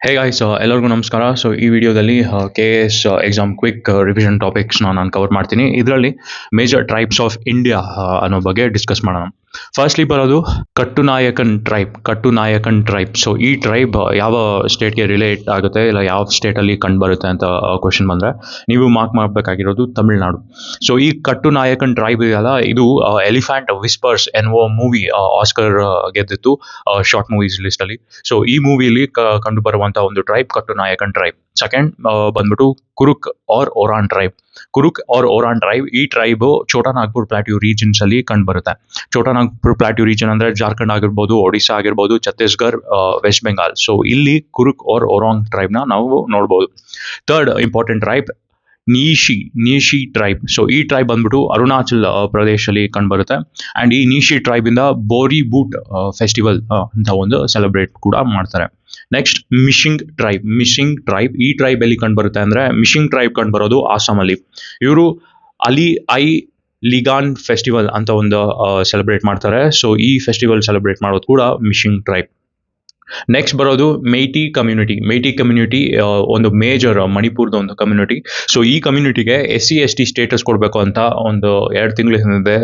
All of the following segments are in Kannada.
ಹೇ ಗಾಯ್ಸ್, ಎಲ್ಲರಿಗೂ ನಮಸ್ಕಾರ. ಸೊ ಈ ವಿಡಿಯೋದಲ್ಲಿ K S exam quick revision ಟಾಪಿಕ್ಸ್ನ ನಾನು ಕವರ್ ಮಾಡ್ತೀನಿ. ಇದರಲ್ಲಿ ಮೇಜರ್ ಟ್ರೈಬ್ಸ್ ಆಫ್ ಇಂಡಿಯಾ ಅನ್ನೋ ಬಗ್ಗೆ ಡಿಸ್ಕಸ್ ಮಾಡೋಣ. ಫಸ್ಟ್ಲಿ ಬರೋದು ಕಟ್ಟುನಾಯಕನ್ ಟ್ರೈಬ್. ಸೊ ಈ ಟ್ರೈಬ್ ಯಾವ ಸ್ಟೇಟ್ಗೆ ರಿಲೇಟ್ ಆಗುತ್ತೆ, ಇಲ್ಲ ಯಾವ ಸ್ಟೇಟಲ್ಲಿ ಕಂಡು ಬರುತ್ತೆ ಅಂತ ಕ್ವಶನ್ ಬಂದರೆ ನೀವು ಮಾರ್ಕ್ ಮಾಡಬೇಕಾಗಿರೋದು ತಮಿಳ್ನಾಡು. ಸೊ ಈ ಕಟ್ಟುನಾಯಕನ್ ಟ್ರೈಬ್ ಇದೆಯಲ್ಲ, ಇದು ಎಲಿಫ್ಯಾಂಟ್ ವಿಸ್ಪರ್ಸ್ ಎನ್ನುವ ಮೂವಿ ಆಸ್ಕರ್ ಗೆದ್ದಿತ್ತು ಶಾರ್ಟ್ ಮೂವೀಸ್ ಲಿಸ್ಟಲ್ಲಿ. ಸೊ ಈ ಮೂವಿಲಿ ಕಂಡು ಬರುವಂಥ ಒಂದು ಟ್ರೈಬ್ ಕಟ್ಟುನಾಯಕನ್ ಟ್ರೈಬ್. ಸೆಕೆಂಡ್ ಬಂದ್ಬಿಟ್ಟು ಕುರುಕ್ ಆರ್ ಓರಾನ್ ಟ್ರೈಬ್. ಈ ಟ್ರೈಬ್ ಛೋಟಾನಾಗ್ಪುರ್ ಪ್ಲಾಟ್ಯೂ ರೀಜನ್ಸ್ ಅಲ್ಲಿ ಕಂಡು ಬರುತ್ತೆ. ಛೋಟಾನಾಗ್ಪುರ್ ಪ್ಲಾಟ್ಯೂ ರೀಜನ್ ಅಂದ್ರೆ ಜಾರ್ಖಂಡ್ ಆಗಿರ್ಬೋದು, ಒಡಿಶಾ ಆಗಿರ್ಬೋದು, ಛತ್ತೀಸ್ಗಢ, ವೆಸ್ಟ್ ಬೆಂಗಾಲ್. ಸೊ ಇಲ್ಲಿ ಕುರುಕ್ ಆರ್ ಓರಾಂಗ್ ಟ್ರೈಬ್ ನ ನಾವು ನೋಡಬಹುದು. Third important tribe Nyishi tribe. So ಈ ಟ್ರೈಬ್ ಬಂದ್ಬಿಟ್ಟು ಅರುಣಾಚಲ್ ಪ್ರದೇಶಲ್ಲಿ ಕಂಡು ಬರುತ್ತೆ. ಅಂಡ್ ಈ ನೀಶಿ ಟ್ರೈಬ್ ಇಂದ ಬೋರಿ ಬೂಟ್ ಫೆಸ್ಟಿವಲ್ ಅಂತ ಒಂದು ಸೆಲೆಬ್ರೇಟ್ ಕೂಡ ಮಾಡ್ತಾರೆ. Next Mishing tribe. ಈ ಟ್ರೈಬ್ ಎಲ್ಲಿ ಕಂಡು ಬರುತ್ತೆ ಅಂದ್ರೆ, ಮಿಶಿಂಗ್ ಟ್ರೈಬ್ ಕಂಡು ಬರೋದು ಆಸಾಮಲ್ಲಿ. ಇವರು ಲಿಗಾನ್ ಫೆಸ್ಟಿವಲ್ ಅಂತ ಒಂದು ಸೆಲೆಬ್ರೇಟ್ ಮಾಡ್ತಾರೆ. ಸೊ ಈ ಫೆಸ್ಟಿವಲ್ ಸೆಲೆಬ್ರೇಟ್ ಮಾಡೋದು ಕೂಡ ಮಿಶಿಂಗ್ ಟ್ರೈಬ್. ನೆಕ್ಸ್ಟ್ ಬರೋದು ಮೇಟಿ ಕಮ್ಯುನಿಟಿ. ಒಂದು ಮೇಜರ್ ಮಣಿಪುರದ ಒಂದು ಕಮ್ಯುನಿಟಿ. ಸೊ ಈ ಕಮ್ಯುನಿಟಿಗೆ SC/ST ಸ್ಟೇಟಸ್ ಕೊಡಬೇಕು ಅಂತ ಒಂದು 2 ತಿಂಗಳ ಹಿಂದೆ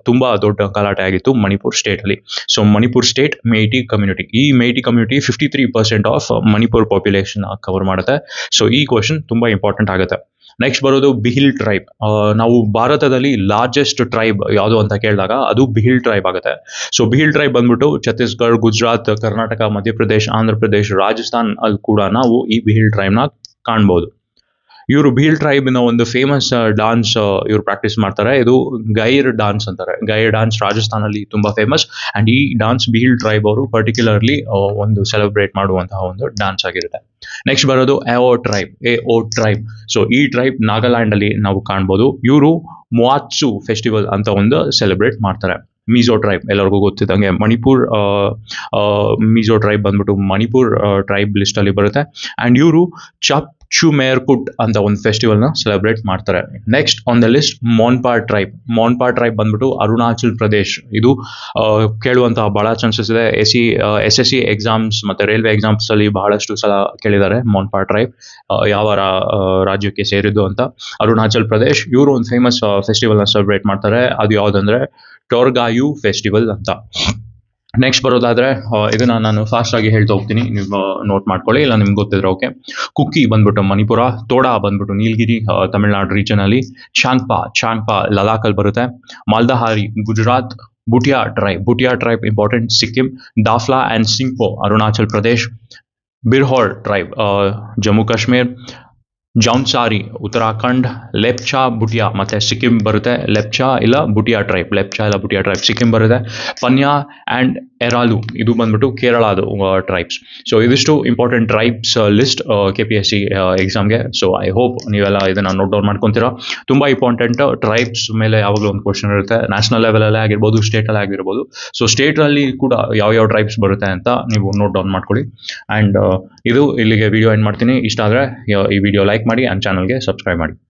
ತುಂಬಾ ದೊಡ್ಡ ಗಲಾಟೆ ಆಗಿತ್ತು ಮಣಿಪುರ್ ಸ್ಟೇಟ್ ಅಲ್ಲಿ. So Manipur state Meitei community. ಈ Meitei community 53% of Manipur population cover ಮಾಡುತ್ತೆ. ಸೊ ಈ ಕ್ವಶನ್ ತುಂಬಾ ಇಂಪಾರ್ಟೆಂಟ್ ಆಗುತ್ತೆ. ನೆಕ್ಸ್ಟ್ ಬರೋದು ಬಿಹಿಲ್ ಟ್ರೈಬ್. ನಾವು ಭಾರತದಲ್ಲಿ ಲಾರ್ಜೆಸ್ಟ್ ಟ್ರೈಬ್ ಯಾವುದು ಅಂತ ಕೇಳಿದಾಗ ಅದು ಬಿಹಿಲ್ ಟ್ರೈಬ್ ಆಗುತ್ತೆ. ಸೊ ಬಿಹಿಲ್ ಟ್ರೈಬ್ ಬಂದ್ಬಿಟ್ಟು ಛತ್ತೀಸ್ಗಢ, ಗುಜರಾತ್, ಕರ್ನಾಟಕ, ಮಧ್ಯಪ್ರದೇಶ್, ಆಂಧ್ರ ಪ್ರದೇಶ್, ರಾಜಸ್ಥಾನ್ ಅಲ್ಲಿ ಕೂಡ ನಾವು ಈ ಬಿಹಿಲ್ ಟ್ರೈಬ್ನ ಕಾಣ್ಬೋದು. ಇವರು ಬಿಹಿಲ್ ಟ್ರೈಬ್ನ ಒಂದು ಫೇಮಸ್ ಡಾನ್ಸ್ ಇವರು ಪ್ರಾಕ್ಟೀಸ್ ಮಾಡ್ತಾರೆ. ಇದು ಗೈರ್ ಡಾನ್ಸ್ ಅಂತಾರೆ. ಗೈರ್ ಡಾನ್ಸ್ ರಾಜಸ್ಥಾನಲ್ಲಿ ತುಂಬಾ ಫೇಮಸ್. ಅಂಡ್ ಈ ಡಾನ್ಸ್ ಬಿಹಿಲ್ ಟ್ರೈಬ್ ಅವರು ಪರ್ಟಿಕ್ಯುಲರ್ಲಿ ಒಂದು ಸೆಲೆಬ್ರೇಟ್ ಮಾಡುವಂತಹ ಒಂದು ಡಾನ್ಸ್ ಆಗಿರುತ್ತೆ. ನೆಕ್ಸ್ಟ್ ಬರೋದು ಎಒ ಟ್ರೈಬ್. ಸೊ ಈ ಟ್ರೈಬ್ ನಾಗಾಲ್ಯಾಂಡ್ ಅಲ್ಲಿ ನಾವು ಕಾಣ್ಬೋದು. ಇವರು ಮುವಾತ್ಸು ಫೆಸ್ಟಿವಲ್ ಅಂತ ಒಂದು ಸೆಲೆಬ್ರೇಟ್ ಮಾಡ್ತಾರೆ. ಮಿಜೋ ಟ್ರೈಬ್ ಎಲ್ಲರಿಗೂ ಗೊತ್ತಿದ್ದಂಗೆ ಮಿಜೋ ಟ್ರೈಬ್ ಬಂದ್ಬಿಟ್ಟು ಮಣಿಪುರ್ ಟ್ರೈಬ್ ಲಿಸ್ಟ್ ಅಲ್ಲಿ ಬರುತ್ತೆ. ಅಂಡ್ ಇವರು ಚುಮೇರ್ಕುಟ್ ಅಂತ ಒಂದು ಫೆಸ್ಟಿವಲ್ ನ ಸೆಲೆಬ್ರೇಟ್ ಮಾಡ್ತಾರೆ. Next on the list Monpa tribe ಬಂದ್ಬಿಟ್ಟು ಅರುಣಾಚಲ್ ಪ್ರದೇಶ್. ಇದು ಕೇಳುವಂತಹ ಬಹಳ ಚಾನ್ಸಸ್ ಇದೆ. SSC ಎಕ್ಸಾಮ್ಸ್ ಮತ್ತೆ ರೈಲ್ವೆ ಎಕ್ಸಾಮ್ಸ್ ಅಲ್ಲಿ ಬಹಳಷ್ಟು ಸಲ ಕೇಳಿದ್ದಾರೆ ಮೋನ್ಪಾ ಟ್ರೈಬ್ ಯಾವ ರಾಜ್ಯಕ್ಕೆ ಸೇರಿದ್ದು ಅಂತ. ಅರುಣಾಚಲ್ ಪ್ರದೇಶ್. ಇವರು ಒಂದು ಫೇಮಸ್ ಫೆಸ್ಟಿವಲ್ ನ ಸೆಲೆಬ್ರೇಟ್ ಮಾಡ್ತಾರೆ. ಅದು ಯಾವ್ದಂದ್ರೆ ಟೋರ್ಗಾಯು ಫೆಸ್ಟಿವಲ್ ಅಂತ. ನೆಕ್ಸ್ಟ್ ಬರೋದಾದ್ರೆ ಇದನ್ನ ನಾನು ಫಾಸ್ಟ್ ಆಗಿ ಹೇಳ್ತಾ ಹೋಗ್ತೀನಿ, ನೀವು ನೋಟ್ ಮಾಡ್ಕೊಳ್ಳಿ, ಇಲ್ಲ ನಿಮ್ಗೆ ಗೊತ್ತಿದ್ರೆ ಓಕೆ. ಕುಕ್ಕಿ ಬಂದ್ಬಿಟ್ಟು ಮಣಿಪುರ, ತೋಡಾ ಬಂದ್ಬಿಟ್ಟು ನೀಲಗಿರಿ ತಮಿಳ್ನಾಡು ರೀಜನ್ ಅಲ್ಲಿ, ಚಾಂಗ್ಪಾ ಲದಾಖ್ ಅಲ್ಲಿ ಬರುತ್ತೆ, Maldhari Gujarat, Bhutia tribe important Sikkim, Dafla and Singpho Arunachal Pradesh, Birhor tribe Jammu Kashmir, Jaunsari Uttarakhand, Lepcha Bhutia ಮತ್ತೆ ಸಿಕ್ಕಿಂ ಬರುತ್ತೆ. ಲೆಪ್ಚಾ ಇಲ್ಲ ಬುಟಿಯಾ ಟ್ರೈಬ್ ಸಿಕ್ಕಿಂ ಬರುತ್ತೆ. ಪನ್ಯಾ ಅಂಡ್ ಎರಾಲು ಇದು ಬಂದ್ಬಿಟ್ಟು ಕೇರಳದ ಟ್ರೈಬ್ಸ್. ಸೊ ಇದಿಷ್ಟು ಇಂಪಾರ್ಟೆಂಟ್ ಟ್ರೈಬ್ಸ್ ಲಿಸ್ಟ್ KPSC ಎಕ್ಸಾಮ್ಗೆ. ಸೊ ಐ ಹೋಪ್ ನೀವೆಲ್ಲ ಇದನ್ನ ನೋಟ್ ಡೌನ್ ಮಾಡ್ಕೊಂತೀರಾ. ತುಂಬಾ ಇಂಪಾರ್ಟೆಂಟ್. ಟ್ರೈಬ್ಸ್ ಮೇಲೆ ಯಾವಾಗಲೂ ಒಂದು ಕ್ವಶನ್ ಇರುತ್ತೆ, ನ್ಯಾಷನಲ್ ಲೆವೆಲ್ ಅಲ್ಲೇ ಆಗಿರ್ಬೋದು, ಸ್ಟೇಟ್ ಅಲ್ಲಿ ಆಗಿರ್ಬೋದು. ಸೊ ಸ್ಟೇಟ್ ಅಲ್ಲಿ ಕೂಡ ಯಾವ ಟ್ರೈಬ್ಸ್ ಬರುತ್ತೆ ಅಂತ ನೀವು ನೋಟ್ ಡೌನ್ ಮಾಡ್ಕೊಳ್ಳಿ. ಅಂಡ್ ಇದು ಇಲ್ಲಿಗೆ ವಿಡಿಯೋ ಎಂಡ್ ಮಾಡ್ತೀನಿ. ಇಷ್ಟ ಆದ್ರೆ ಈ ವಿಡಿಯೋ ಲೈಕ್ ಮಾಡಿ ಅಂಡ್ ಚಾನಲ್ಗೆ ಸಬ್ಸ್ಕ್ರೈಬ್ ಮಾಡಿ.